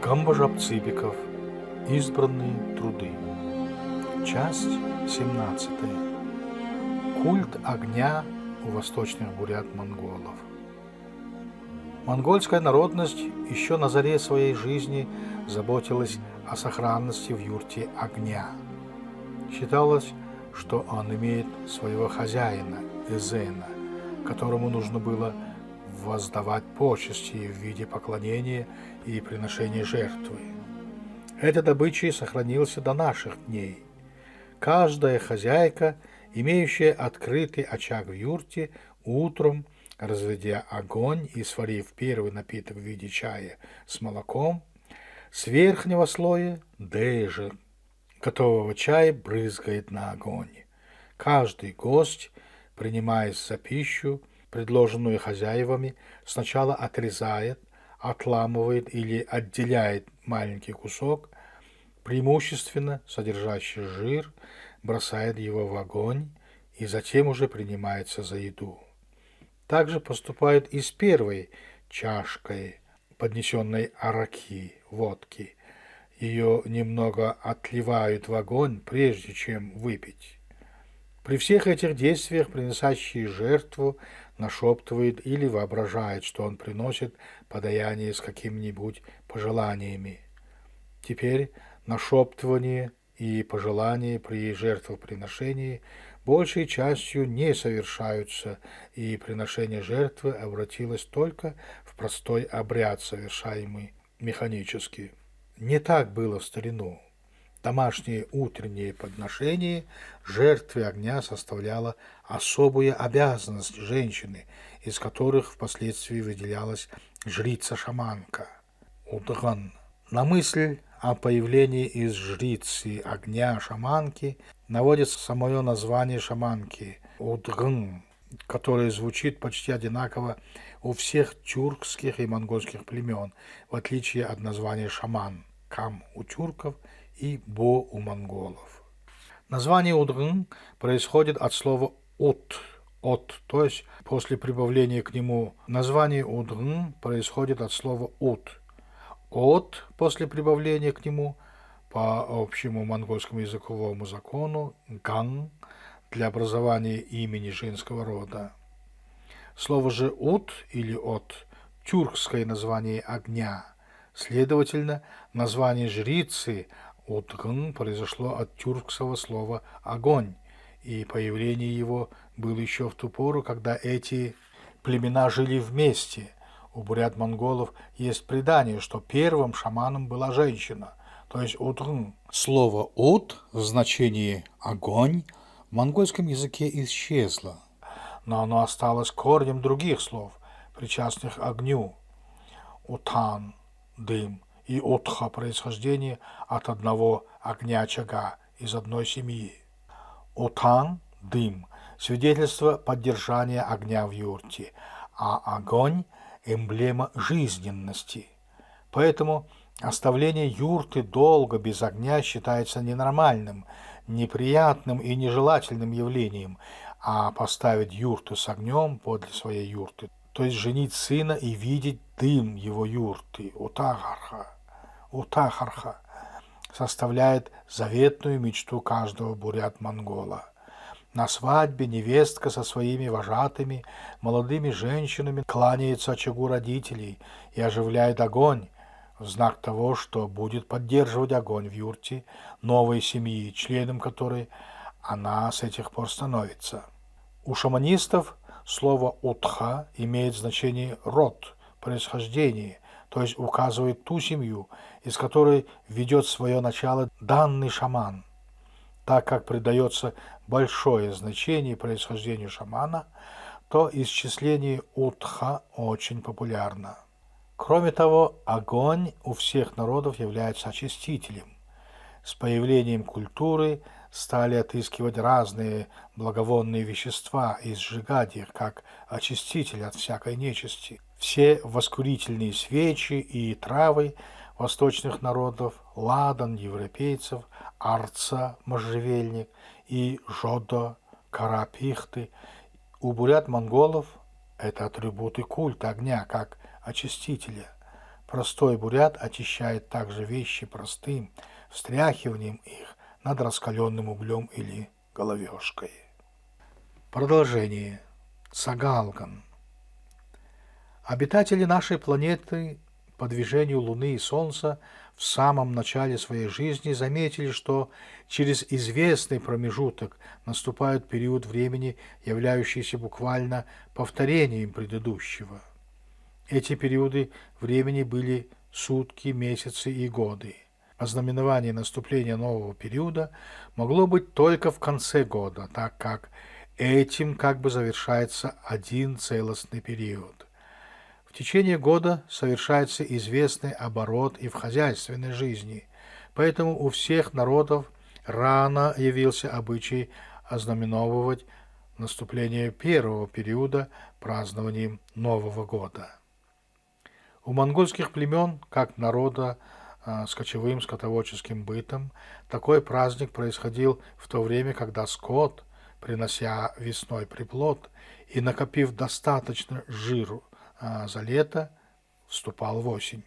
Камбажап-Цыбиков. Избранные труды. Часть 17. Культ огня у восточных бурят-монголов. Монгольская народность еще на заре своей жизни заботилась о сохранности в юрте огня. Считалось, что он имеет своего хозяина, Эзена, которому нужно было воздавать почести в виде поклонения и приношения жертвы. Этот обычай сохранился до наших дней. Каждая хозяйка, имеющая открытый очаг в юрте, утром, разведя огонь и сварив первый напиток в виде чая с молоком, с верхнего слоя дэжи, готового чая, брызгает на огонь. Каждый гость, принимаясь за пищу, предложенную хозяевами, сначала отрезает, отламывает или отделяет маленький кусок, преимущественно содержащий жир, бросает его в огонь и затем уже принимается за еду. Также поступают и с первой чашкой, поднесенной араки, водки. Ее немного отливают в огонь, прежде чем выпить. При всех этих действиях приносящий жертву нашептывает или воображает, что он приносит подаяние с какими-нибудь пожеланиями. Теперь нашептывание и пожелания при жертвоприношении большей частью не совершаются, и приношение жертвы обратилось только в простой обряд, совершаемый механически. Не так было в старину. Домашнее утреннее подношение жертвы огня составляло особую обязанность женщины, из которых впоследствии выделялась жрица-шаманка Удган. На мысль о появлении из жрицы огня шаманки наводит самое название шаманки Удган, которое звучит почти одинаково у всех тюркских и монгольских племен, в отличие от названия шаман – кам у тюрков и бо у монголов. Название Удган происходит от слова от, то есть после прибавления к нему название Удган происходит от слова от после прибавления к нему по общему монгольскому языковому закону ган для образования имени женского рода. Слово же ут или от тюркское название огня. Следовательно, название жрицы Удган произошло от тюркского слова «огонь», и появление его было еще в ту пору, когда эти племена жили вместе. У бурят-монголов есть предание, что первым шаманом была женщина, то есть Удган. Слово «ут» в значении «огонь» в монгольском языке исчезло, но оно осталось корнем других слов, причастных огню. Утан – дым, и утха – происхождение от одного огня очага из одной семьи. Утан – дым, свидетельство поддержания огня в юрте, а огонь – эмблема жизненности. Поэтому оставление юрты долго без огня считается ненормальным, неприятным и нежелательным явлением, а поставить юрту с огнем подле своей юрты, то есть женить сына и видеть дым его юрты, утахарха, составляет заветную мечту каждого бурят-монгола. На свадьбе невестка со своими вожатыми, молодыми женщинами кланяется очагу родителей и оживляет огонь, в знак того, что будет поддерживать огонь в юрте новой семьи, членом которой она с этих пор становится. У шаманистов слово «утха» имеет значение «род», происхождение, то есть указывает ту семью, из которой ведет свое начало данный шаман. Так как придается большое значение происхождению шамана, то исчисление «утха» очень популярно. Кроме того, огонь у всех народов является очистителем. С появлением культуры стали отыскивать разные благовонные вещества и сжигать их как очиститель от всякой нечисти. Все воскурительные свечи и травы восточных народов, ладан европейцев, арца, можжевельник и жодо, кора пихты, у бурят-монголов это атрибуты культа огня как очистителя. Простой бурят очищает также вещи простым встряхиванием их над раскаленным углем или головешкой. Продолжение. Цагалган. Обитатели нашей планеты по движению Луны и Солнца в самом начале своей жизни заметили, что через известный промежуток наступает период времени, являющийся буквально повторением предыдущего. Эти периоды времени были сутки, месяцы и годы. Ознаменование наступления нового периода могло быть только в конце года, так как этим как бы завершается один целостный период. В течение года совершается известный оборот и в хозяйственной жизни, поэтому у всех народов рано явился обычай ознаменовывать наступление первого периода празднованием Нового года. У монгольских племен, как народа с кочевым скотоводческим бытом, такой праздник происходил в то время, когда скот, принося весной приплод и накопив достаточно жиру за лето, вступал в осень.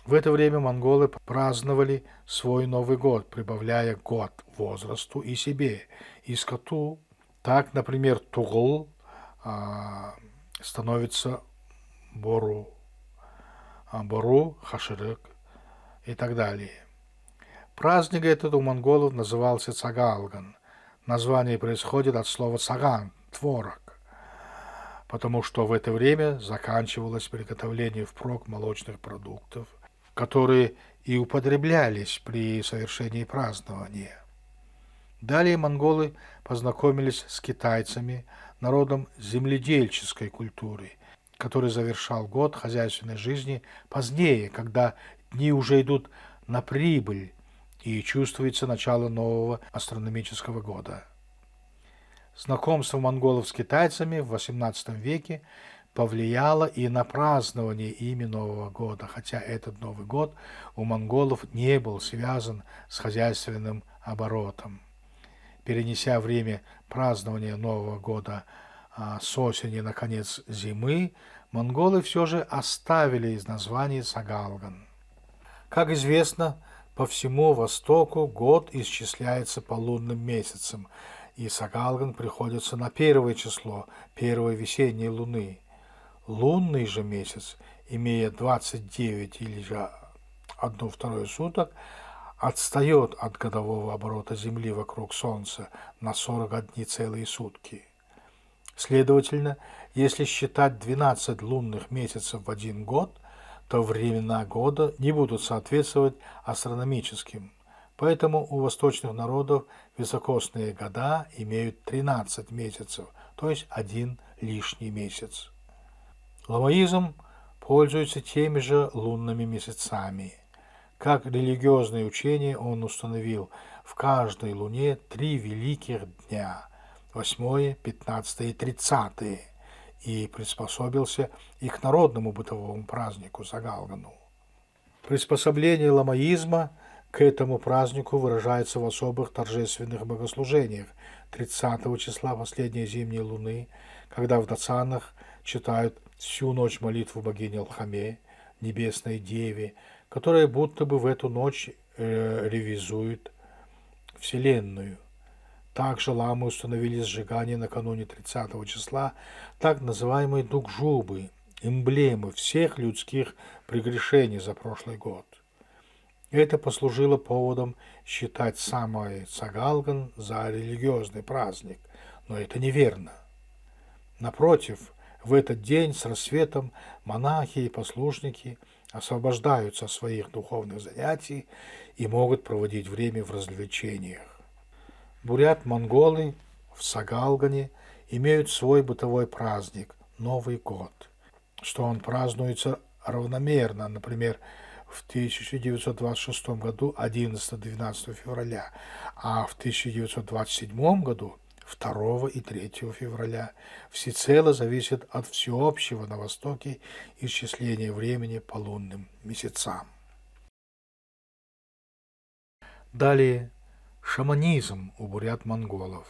В это время монголы праздновали свой Новый год, прибавляя год возрасту и себе, и скоту. Так, например, Тугул становится Бору, Бору, Хаширык и так далее. Праздник этот у монголов назывался Цагалган. Название происходит от слова цаган – творог, потому что в это время заканчивалось приготовление впрок молочных продуктов, которые и употреблялись при совершении празднования. Далее монголы познакомились с китайцами, народом земледельческой культуры, который завершал год хозяйственной жизни позднее, когда дни уже идут на прибыль и чувствуется начало нового астрономического года. Знакомство монголов с китайцами в XVIII веке повлияло и на празднование ими Нового года, хотя этот Новый год у монголов не был связан с хозяйственным оборотом. Перенеся время празднования Нового года с осени на конец зимы, монголы все же оставили из названия Цагалган. Как известно, по всему Востоку год исчисляется по лунным месяцам, и Цагалган приходится на первое число первой весенней луны. Лунный же месяц, имея 29 или же 1/2 суток, отстает от годового оборота Земли вокруг Солнца на 41 целые сутки. Следовательно, если считать 12 лунных месяцев в один год, то времена года не будут соответствовать астрономическим. Поэтому у восточных народов високосные года имеют 13 месяцев, то есть один лишний месяц. Ламаизм пользуется теми же лунными месяцами. Как религиозное учение он установил в каждой луне 3 великих дня – 8, 15 и 30, и приспособился и к народному бытовому празднику Цагалгану. Приспособление ламаизма к этому празднику выражается в особых торжественных богослужениях 30 числа последней зимней луны, когда в Дацанах читают всю ночь молитву богине Алхаме, небесной деве, которая будто бы в эту ночь ревизует Вселенную. Также ламы установили сжигание накануне 30 числа так называемой дугжубы, эмблемы всех людских прегрешений за прошлый год. Это послужило поводом считать самый Цагалган за религиозный праздник, но это неверно. Напротив, в этот день с рассветом монахи и послушники освобождаются от своих духовных занятий и могут проводить время в развлечениях. Бурят-монголы в Цагалгане имеют свой бытовой праздник – Новый год, что он празднуется равномерно, например, в 1926 году 11-12 февраля, а в 1927 году 2 и 3 февраля. Всецело зависит от всеобщего на Востоке исчисления времени по лунным месяцам. Далее. Шаманизм у бурят-монголов.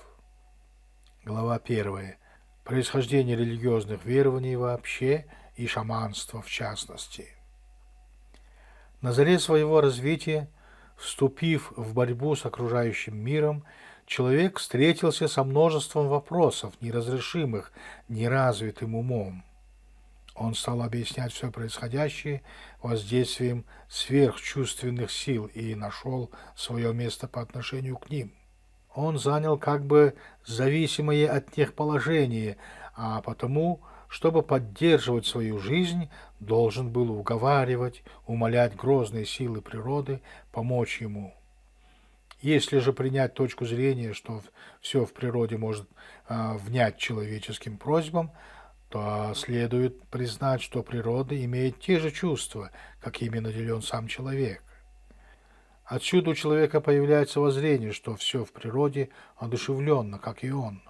Глава 1. Происхождение религиозных верований вообще и шаманства в частности. На заре своего развития, вступив в борьбу с окружающим миром, человек встретился со множеством вопросов, неразрешимых неразвитым умом. Он стал объяснять все происходящее воздействием сверхчувственных сил и нашел свое место по отношению к ним. Он занял как бы зависимое от них положение, а потому, чтобы поддерживать свою жизнь, должен был уговаривать, умолять грозные силы природы помочь ему. Если же принять точку зрения, что все в природе может внять человеческим просьбам, то следует признать, что природа имеет те же чувства, какими наделен сам человек. Отсюда у человека появляется воззрение, что все в природе одушевленно, как и он.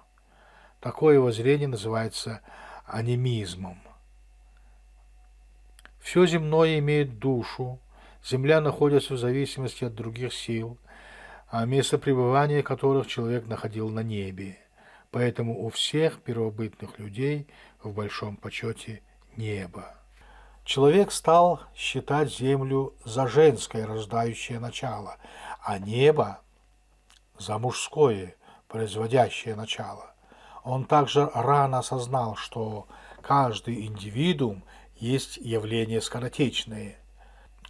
Такое воззрение называется анимизмом. Все земное имеет душу, земля находится в зависимости от других сил, а место пребывания которых человек находил на небе. Поэтому у всех первобытных людей в большом почете небо. Человек стал считать землю за женское рождающее начало, а небо за мужское производящее начало. Он также рано осознал, что каждый индивидуум есть явление скоротечное.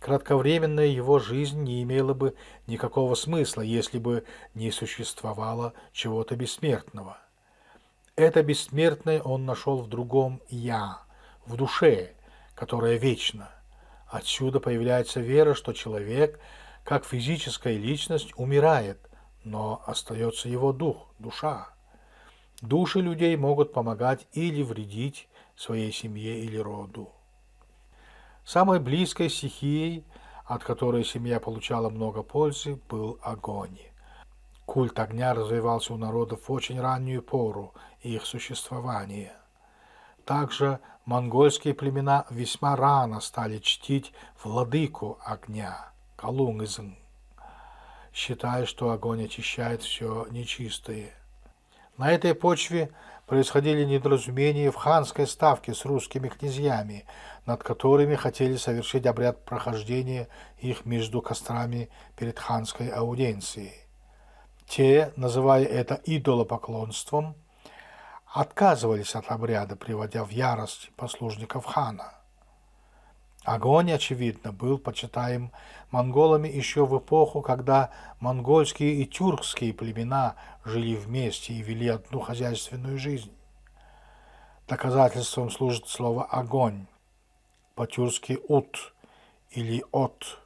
Кратковременная его жизнь не имела бы никакого смысла, если бы не существовало чего-то бессмертного. Это бессмертное он нашел в другом «я», в душе, которая вечна. Отсюда появляется вера, что человек, как физическая личность, умирает, но остается его дух, душа. Души людей могут помогать или вредить своей семье или роду. Самой близкой стихией, от которой семья получала много пользы, был огонь. Культ огня развивался у народов в очень раннюю пору их существования. Также монгольские племена весьма рано стали чтить владыку огня, Калунгызн, считая, что огонь очищает все нечистое. На этой почве происходили недоразумения в ханской ставке с русскими князьями, над которыми хотели совершить обряд прохождения их между кострами перед ханской аудиенцией. Те, называя это идолопоклонством, отказывались от обряда, приводя в ярость послушников хана. Огонь, очевидно, был почитаем монголами еще в эпоху, когда монгольские и тюркские племена жили вместе и вели одну хозяйственную жизнь. Доказательством служит слово «огонь», по-тюркски «ут» или «от».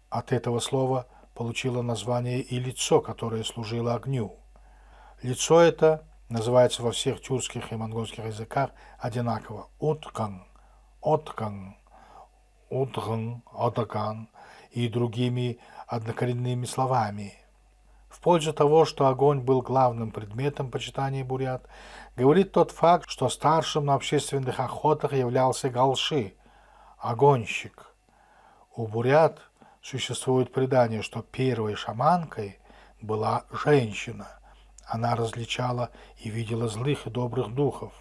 От этого слова получило название и лицо, которое служило огню. Лицо это называется во всех тюркских и монгольских языках одинаково «уткан», «откан», «удган», «одаган» и другими однокоренными словами. В пользу того, что огонь был главным предметом почитания бурят, говорит тот факт, что старшим на общественных охотах являлся галши, огонщик. У бурят существует предание, что первой шаманкой была женщина. Она различала и видела злых и добрых духов.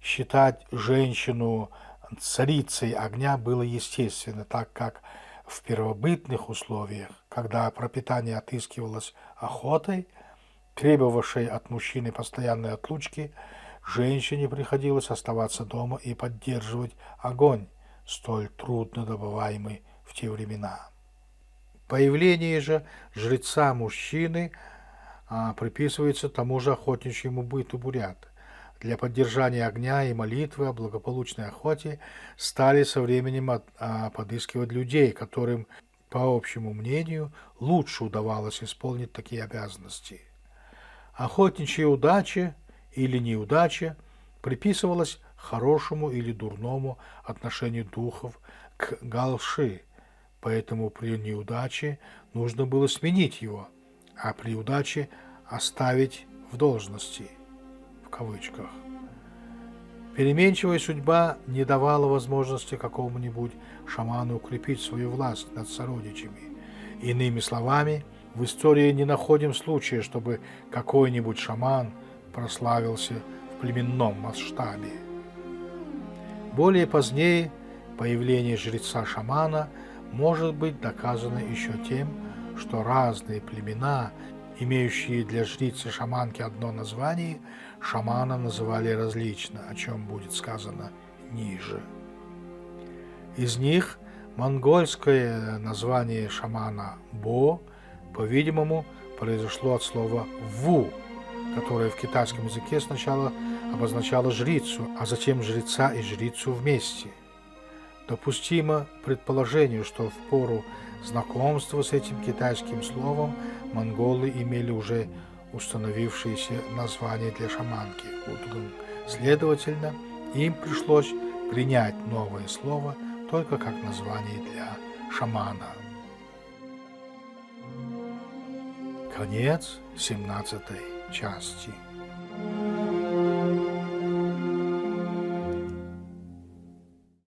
Считать женщину царицей огня было естественно, так как в первобытных условиях, когда пропитание отыскивалось охотой, требовавшей от мужчины постоянной отлучки, женщине приходилось оставаться дома и поддерживать огонь, столь трудно добываемый в те времена. Появление же жреца-мужчины приписывается тому же охотничьему быту бурят. Для поддержания огня и молитвы о благополучной охоте стали со временем подыскивать людей, которым, по общему мнению, лучше удавалось исполнить такие обязанности. Охотничья удача или неудача приписывалась хорошему или дурному отношению духов к галши, поэтому при неудаче нужно было сменить его, а при удаче оставить в должности, в кавычках. Переменчивая судьба не давала возможности какому-нибудь шаману укрепить свою власть над сородичами. Иными словами, в истории не находим случая, чтобы какой-нибудь шаман прославился в племенном масштабе. Более позднее появление жреца-шамана может быть доказано еще тем, что разные племена, имеющие для жрицы-шаманки одно название, шамана называли различно, о чем будет сказано ниже. Из них монгольское название шамана Бо, по-видимому, произошло от слова «ву», которое в китайском языке сначала обозначало жрицу, а затем жреца и жрицу вместе. Допустимо предположение, что в пору знакомства с этим китайским словом монголы имели уже установившееся название для шаманки Удгун. Следовательно, им пришлось принять новое слово только как название для шамана. Конец 17 части.